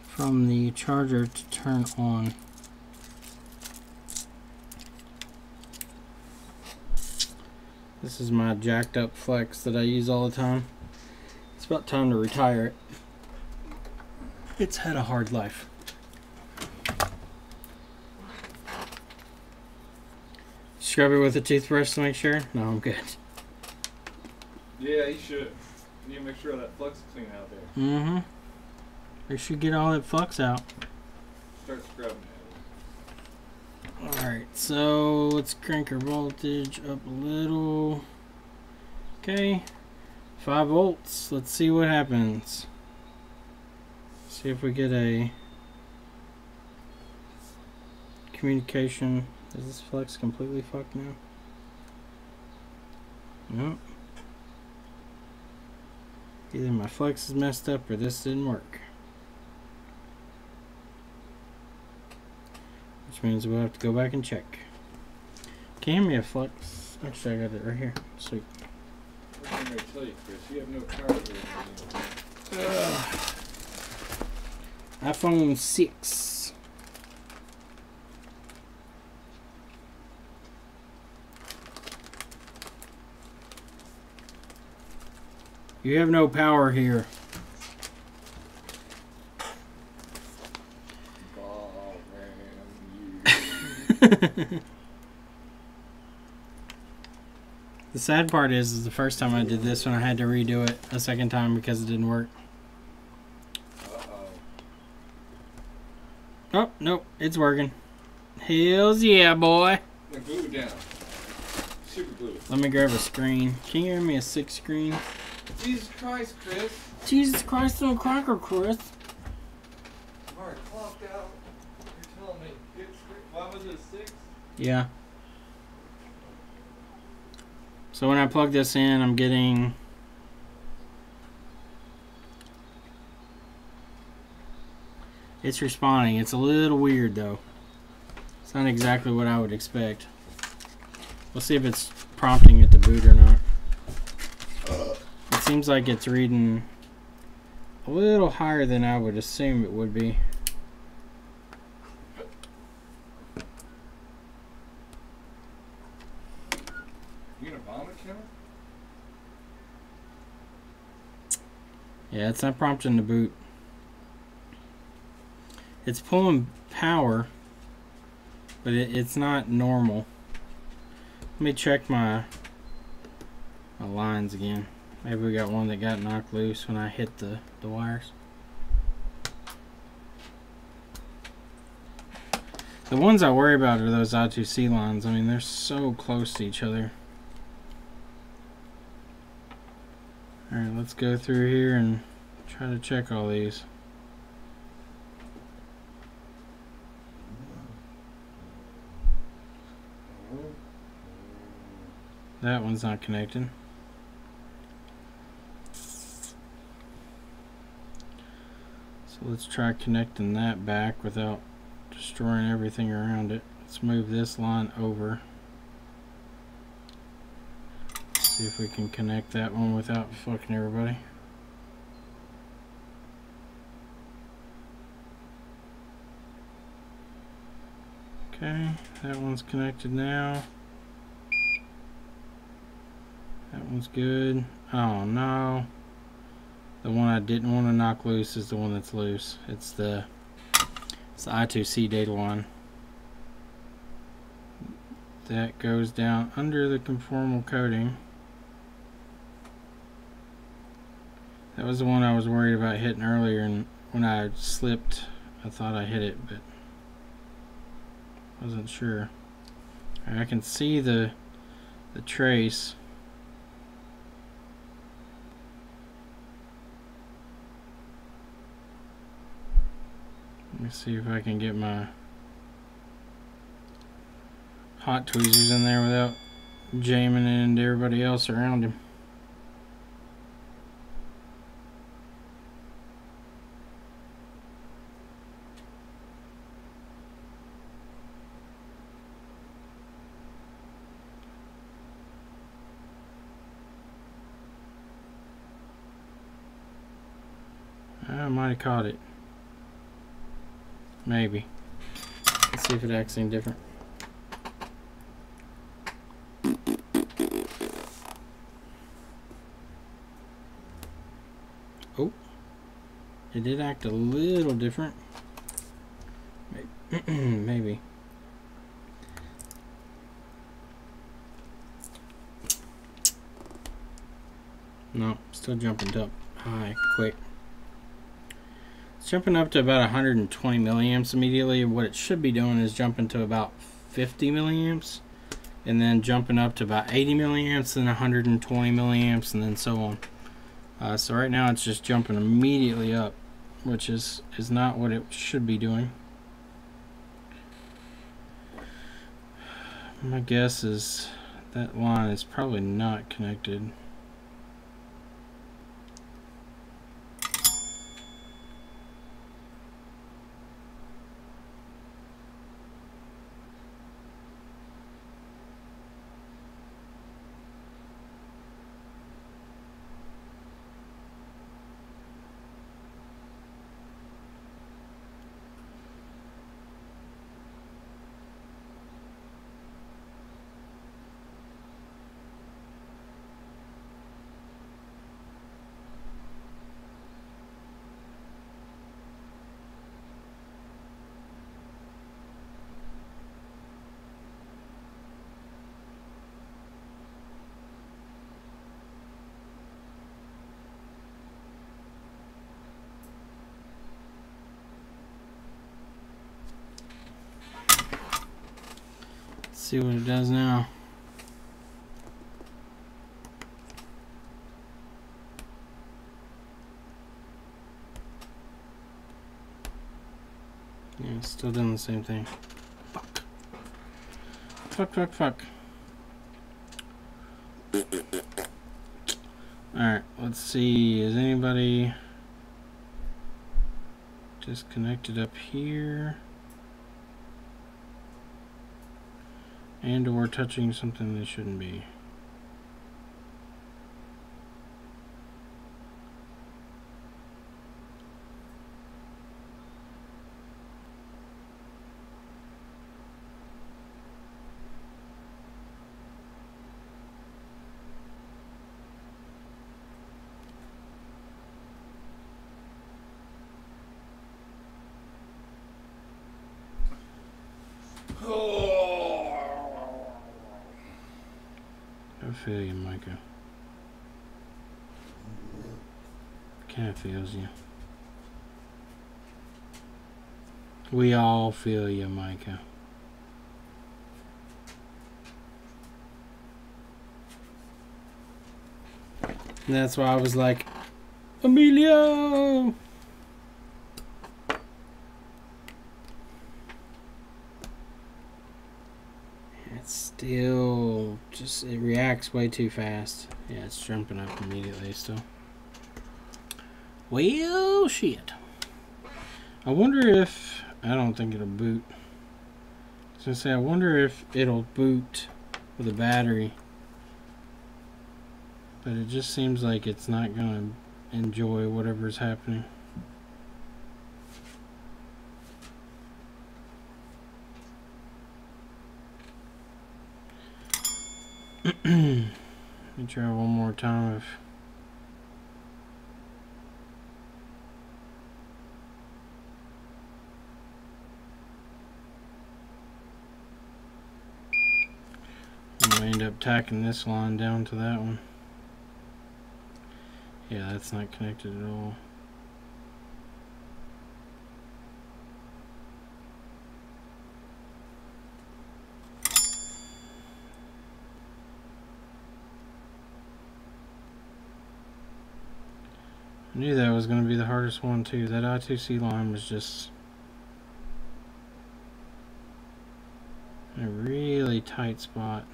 from the charger to turn on. This is my jacked up Flex that I use all the time. It's about time to retire it. It's had a hard life. Scrub it with a toothbrush to make sure? No, I'm good. Yeah, you should. You need to make sure that flux is clean out there. Mm-hmm. We should get all that flux out. Start scrubbing it. Alright, so let's crank our voltage up a little. Okay. 5 volts. Let's see what happens. See if we get a communication. Is this flex completely fucked now? Nope. Either my flex is messed up or this didn't work. Which means we'll have to go back and check. Can you hand me a flex? Actually, I got it right here. Sweet. What am I going to tell you, Chris? You have no power here. iPhone 6. You have no power here. The sad part is the first time I did this one, I had to redo it a second time because it didn't work. Oh, nope, it's working. Hells yeah, boy. Now glue it down. Super glue. Let me grab a screen. Can you give me a 6 screen? Jesus Christ, Chris. Jesus Christ on a cracker, Chris. Alright, clocked out. You're telling me it's, why was it 6? Yeah. So when I plug this in, I'm getting... It's responding. It's a little weird though. It's not exactly what I would expect. We'll see if it's prompting it to boot or not. It seems like it's reading a little higher than I would assume it would be. You gonna vomit, Kevin? Yeah, it's not prompting to boot. It's pulling power, but it's not normal. Let me check my lines again. Maybe we got one that got knocked loose when I hit the wires. The ones I worry about are those I2C lines. I mean, they're so close to each other. Alright, let's go through here and try to check all these. That one's not connected. So let's try connecting that back without destroying everything around it. Let's move this line over. See if we can connect that one without fucking everybody. Okay, that one's connected now. That one's good. Oh no. The one I didn't want to knock loose is the one that's loose. It's the I2C data line. That goes down under the conformal coating. That was the one I was worried about hitting earlier, and when I slipped I thought I hit it, but wasn't sure. I can see the trace. Let me see if I can get my hot tweezers in there without jamming it into everybody else around him. I might have caught it. Maybe. Let's see if it acts any different. Oh, it did act a little different. Maybe. No, still jumping up high, quick. It's jumping up to about 120 milliamps immediately. What it should be doing is jumping to about 50 milliamps, and then jumping up to about 80 milliamps, then 120 milliamps, and then so on. So right now it's just jumping immediately up, which is not what it should be doing. My guess is that line is probably not connected. See what it does now. it's still doing the same thing. Fuck. Fuck, fuck, fuck. Alright, let's see. Is anybody disconnected up here? And or touching something they shouldn't be. I feel you, Micah. Cat feels you. We all feel you, Micah. And that's why I was like, Emilio! Still, just it reacts way too fast. Yeah, it's jumping up immediately still. Well, shit. I wonder if, I don't think it'll boot. I was gonna say, I wonder if it'll boot with a battery. But it just seems like it's not gonna enjoy whatever's happening. Let me try one more time. I'm gonna end up tacking this line down to that one. Yeah, that's not connected at all. I knew that was going to be the hardest one too. That I2C line was just a really tight spot.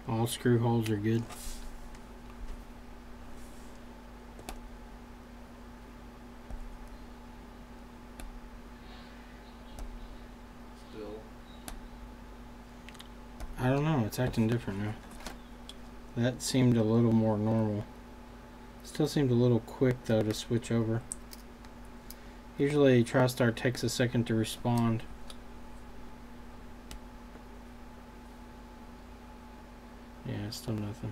All screw holes are good. Still. I don't know, it's acting different now. That seemed a little more normal. Still seemed a little quick though to switch over. Usually Tristar takes a second to respond. Yeah, still nothing.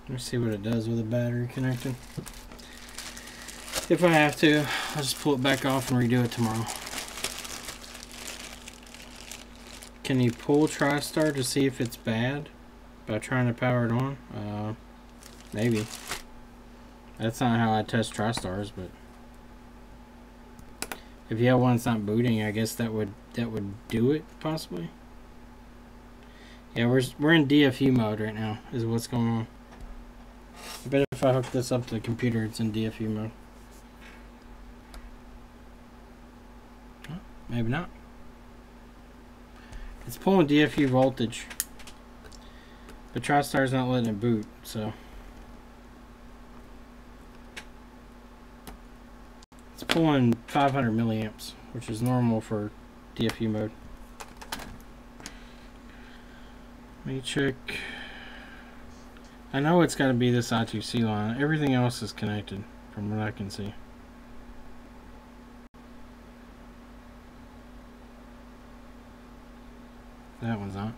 Let me see what it does with the battery connected. If I have to, I'll just pull it back off and redo it tomorrow. Can you pull Tristar to see if it's bad by trying to power it on? Maybe. That's not how I test Tristars, but if you have one that's not booting, I guess that would do it possibly. Yeah, we're in DFU mode right now, is what's going on. I bet if I hook this up to the computer, it's in DFU mode. Oh, maybe not. It's pulling DFU voltage, but Tristar's not letting it boot, so. It's pulling 500 milliamps, which is normal for DFU mode. Let me check I know it's got to be this I2C line. Everything else is connected from what I can see. That one's not.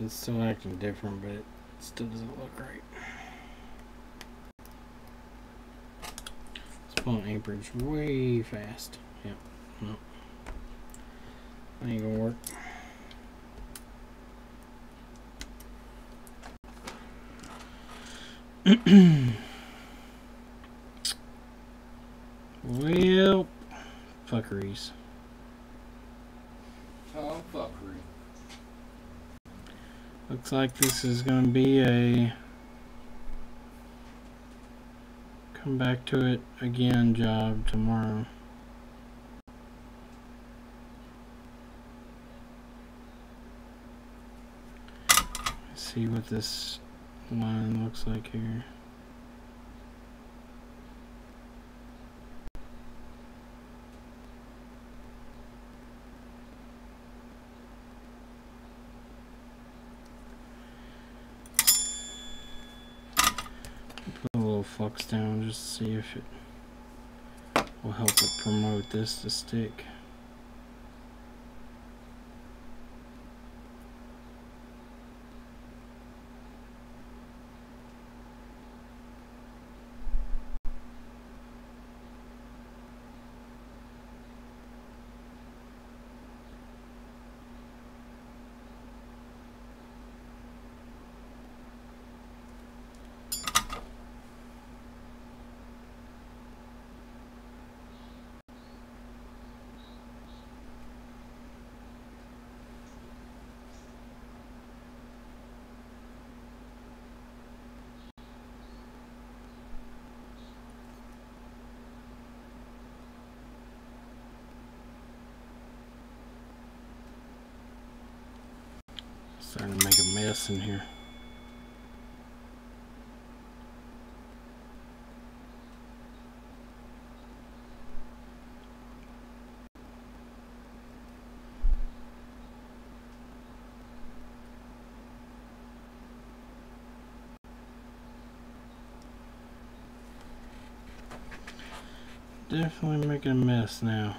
It's still acting different, but it still doesn't look right. It's pulling amperage way fast. Yep. Nope. That ain't gonna work. Well, fuckeries. Oh, fuckery. Looks like this is going to be a come back to it again job tomorrow. Let's see what this line looks like here. Put a little flux down just to see if it will help it promote this to stick. Starting to make a mess in here. Definitely making a mess now.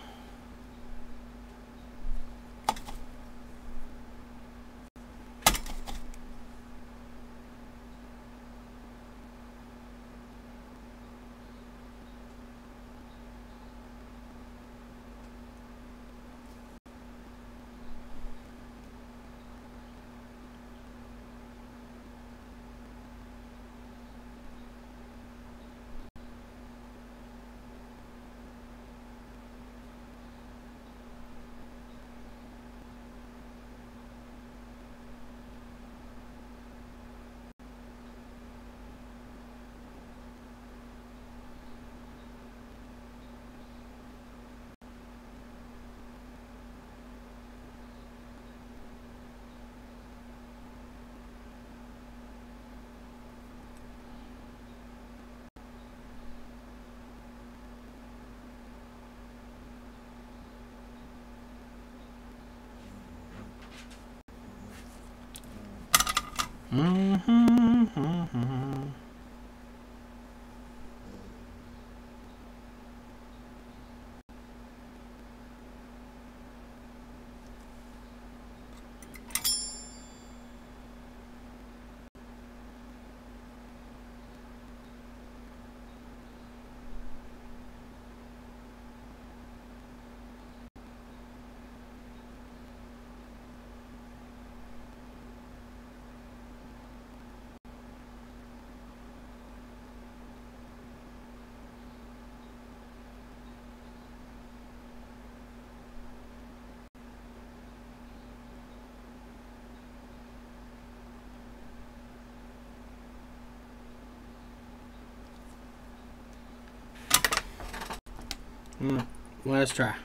Last try.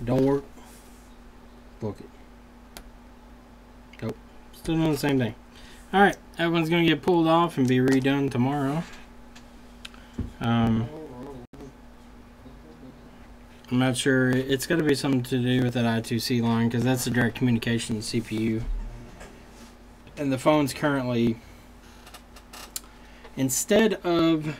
Don't work. Book it. Nope. Still doing the same thing. Alright, that one's going to get pulled off and be redone tomorrow. I'm not sure. It's got to be something to do with that I2C line because that's the direct communication CPU. And the phone's currently, instead of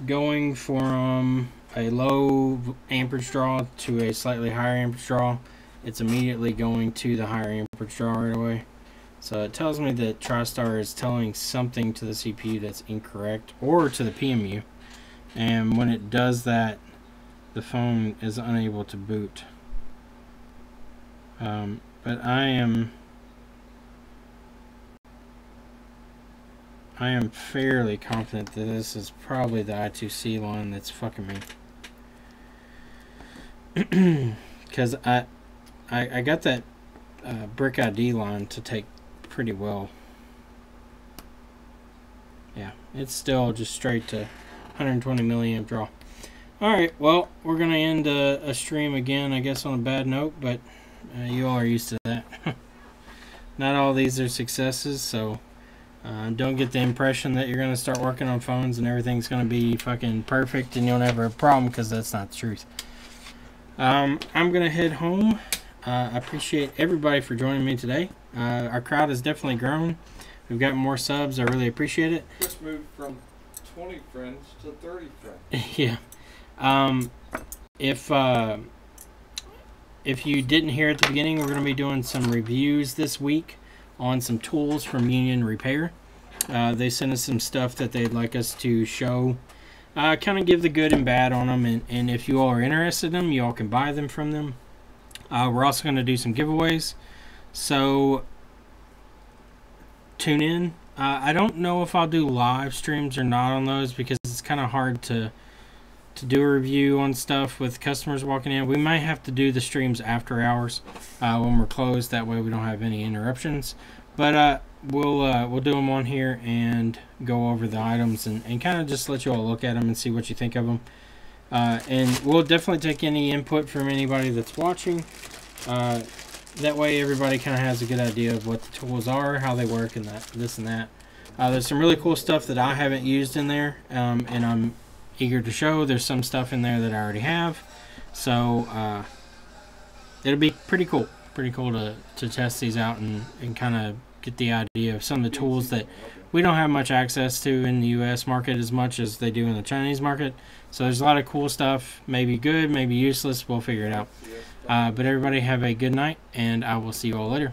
going from a low amperage draw to a slightly higher amperage draw, it's immediately going to the higher amperage draw right away. So it tells me that Tristar is telling something to the CPU that's incorrect, or to the PMU. And when it does that, the phone is unable to boot. But I am fairly confident that this is probably the I2C line that's fucking me. Because I got that brick ID line to take pretty well. Yeah, it's still just straight to 120 milliamp draw. Alright, well, we're going to end a stream again, I guess, on a bad note, but you all are used to that. Not all these are successes, so don't get the impression that you're going to start working on phones and everything's going to be fucking perfect and you'll never have a problem, because that's not the truth. I'm going to head home. I appreciate everybody for joining me today. Our crowd has definitely grown. We've got more subs. I really appreciate it. Just moved from 20 friends to 30 friends. Yeah. If you didn't hear at the beginning, we're going to be doing some reviews this week on some tools from Union Repair. They sent us some stuff that they'd like us to show, kind of give the good and bad on them, and if you all are interested in them, you all can buy them from them. We're also going to do some giveaways, so tune in. I don't know if I'll do live streams or not on those, because it's kind of hard to do a review on stuff with customers walking in. We might have to do the streams after hours when we're closed. That way we don't have any interruptions. But we'll do them on here and go over the items and kind of just let you all look at them and see what you think of them. And we'll definitely take any input from anybody that's watching. That way everybody kind of has a good idea of what the tools are, how they work, and this and that. There's some really cool stuff that I haven't used in there, and I'm eager to show. There's some stuff in there that I already have, so it'll be pretty cool to test these out and kind of get the idea of some of the tools that we don't have much access to in the US market as much as they do in the Chinese market. So there's a lot of cool stuff, maybe good, maybe useless, we'll figure it out. But everybody have a good night, and I will see you all later.